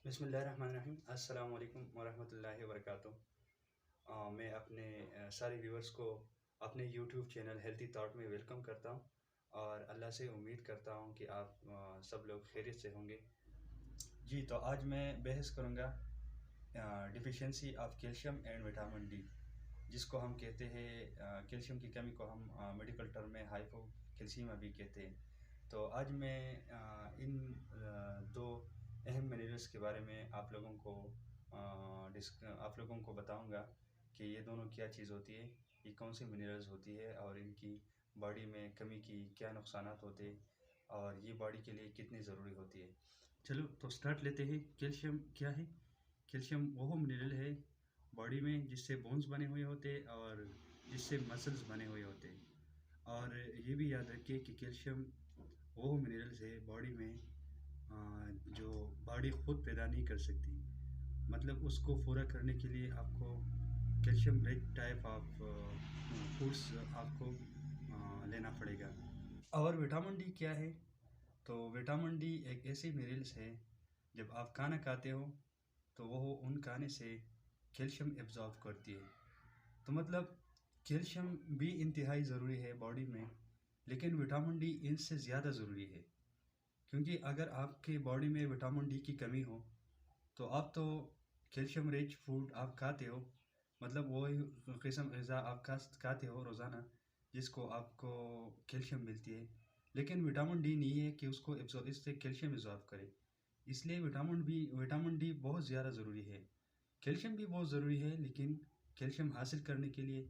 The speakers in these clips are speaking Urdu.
بسم اللہ الرحمن الرحیم، السلام علیکم ورحمۃ اللہ وبرکاتہ۔ میں اپنے سارے ویورز کو اپنے یوٹیوب چینل ہیلتھی تھاٹ میں ویلکم کرتا ہوں، اور اللہ سے امید کرتا ہوں کہ آپ سب لوگ خیریت سے ہوں گے۔ جی، تو آج میں بحث کروں گا deficiency of calcium and vitamin D, جس کو ہم کہتے ہیں کیلشیم کی کمی کو ہم میڈیکل ٹرم میں ہائپو کیلسیمیا بھی کہتے ہیں۔ تو آج میں ان دو اہم منرلس کے بارے میں آپ لوگوں کو بتاؤں گا کہ یہ دونوں کیا چیز ہوتی ہے، یہ کون سی منرلز ہوتی ہے، اور ان کی باڈی میں کمی کی کیا نقصانات ہوتے ہیں، اور یہ باڈی کے لیے کتنی ضروری ہوتی ہے۔ چلو تو سٹارٹ لیتے ہیں۔ کیلشیم کیا ہے؟ کیلشیم وہ منرل ہے باڈی میں جس سے بونز بنے ہوئے ہوتے اور جس سے مسلز بنے ہوئے ہوتے، اور یہ بھی یاد رکھیے کہ کیلشیم وہ منرلز ہے باڈی میں جو باڈی خود پیدا نہیں کر سکتی، مطلب اس کو پورا کرنے کے لیے آپ کو calcium reach type of foods آپ کو لینا پڑے گا۔ اور وٹامن ڈی کیا ہے؟ تو وٹامن ڈی ایک ایسی منرلس ہے، جب آپ کھانا کھاتے ہو تو وہ ان کھانے سے کیلشیم ایبزارب کرتی ہے۔ تو مطلب کیلشیم بھی انتہائی ضروری ہے باڈی میں، لیکن وٹامن ڈی ان سے زیادہ ضروری ہے، کیونکہ اگر آپ کے باڈی میں وٹامن ڈی کی کمی ہو تو آپ تو کیلشیم ریچ فوڈ آپ کھاتے ہو، مطلب وہی قسم غذا آپ کھاتے ہو روزانہ جس کو آپ کو کیلشیم ملتی ہے، لیکن وٹامن ڈی نہیں ہے کہ اس سے کیلشیم ایبزارب کرے۔ اس لیے وٹامن ڈی بہت زیادہ ضروری ہے۔ کیلشیم بھی بہت ضروری ہے، لیکن کیلشیم حاصل کرنے کے لیے،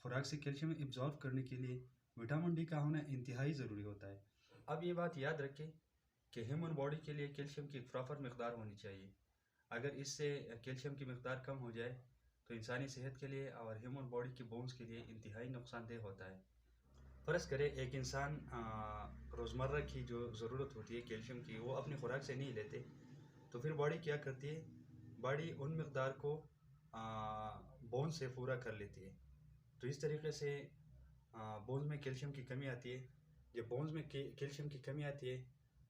خوراک سے کیلشیم ایبزارب کرنے کے لیے وٹامن ڈی کا ہونا انتہائی ضروری ہوتا ہے۔ اب یہ بات یاد رکھیں کہ ہیومن باڈی کے لیے کیلشیم کی ایک پراپر مقدار ہونی چاہیے۔ اگر اس سے کیلشیم کی مقدار کم ہو جائے تو انسانی صحت کے لیے اور ہیومن باڈی کی بونز کے لیے انتہائی نقصان دہ ہوتا ہے۔ فرض کرے ایک انسان روزمرہ کی جو ضرورت ہوتی ہے کیلشیم کی وہ اپنی خوراک سے نہیں لیتے، تو پھر باڈی کیا کرتی ہے؟ باڈی ان مقدار کو بون سے پورا کر لیتی ہے۔ تو اس طریقے سے بونز میں کیلشیم کی کمی آتی ہے۔ جب بونز میں کیلشیم کی کمی آتی ہے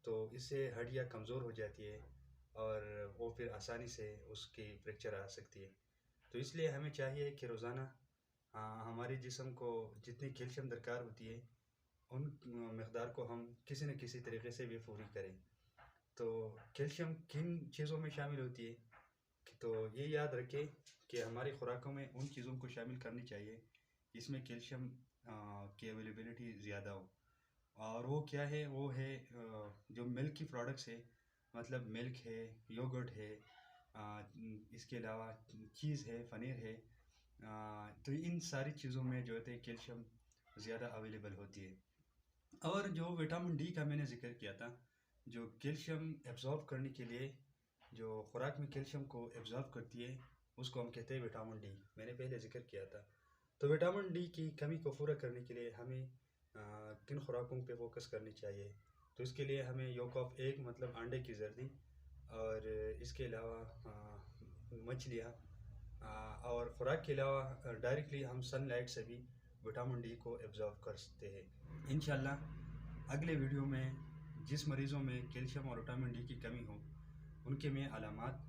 تو اس سے ہڈیاں کمزور ہو جاتی ہے، اور وہ پھر آسانی سے اس کی فریکچر آ سکتی ہے۔ تو اس لیے ہمیں چاہیے کہ روزانہ ہمارے جسم کو جتنی کیلشیم درکار ہوتی ہے ان مقدار کو ہم کسی نہ کسی طریقے سے بھی پوری کریں۔ تو کیلشیم کن چیزوں میں شامل ہوتی ہے؟ تو یہ یاد رکھیں کہ ہماری خوراکوں میں ان چیزوں کو شامل کرنی چاہیے جس میں کیلشیم کی اویلیبلٹی زیادہ ہو، اور وہ کیا ہے؟ وہ ہے جو ملک کی پروڈکٹس ہے، مطلب ملک ہے، یوگرٹ ہے، اس کے علاوہ چیز ہے، پنیر ہے۔ تو ان ساری چیزوں میں جو ہے کیلشیم زیادہ اویلیبل ہوتی ہے۔ اور جو وٹامن ڈی کا میں نے ذکر کیا تھا، جو کیلشیم ایبزارب کرنے کے لیے جو خوراک میں کیلشیم کو ایبزارب کرتی ہے اس کو ہم کہتے ہیں وٹامن ڈی، میں نے پہلے ذکر کیا تھا۔ تو وٹامن ڈی کی کمی کو پورا کرنے کے لیے ہمیں کن خوراکوں پہ فوکس کرنی چاہیے؟ تو اس کے لیے ہمیں یولک آف ایگ مطلب انڈے کی زردی، اور اس کے علاوہ مچھلیاں، اور خوراک کے علاوہ ڈائریکٹلی ہم سن لائٹ سے بھی وٹامن ڈی کو ایبزارب کر سکتے ہیں۔ انشاءاللہ اگلے ویڈیو میں جس مریضوں میں کیلشیم اور وٹامن ڈی کی کمی ہو ان کے میں علامات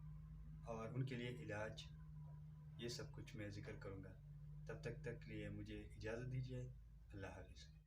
اور ان کے لیے علاج، یہ سب کچھ میں ذکر کروں گا۔ تب تک لیے مجھے اجازت دیجیے۔ اللہ حافظ۔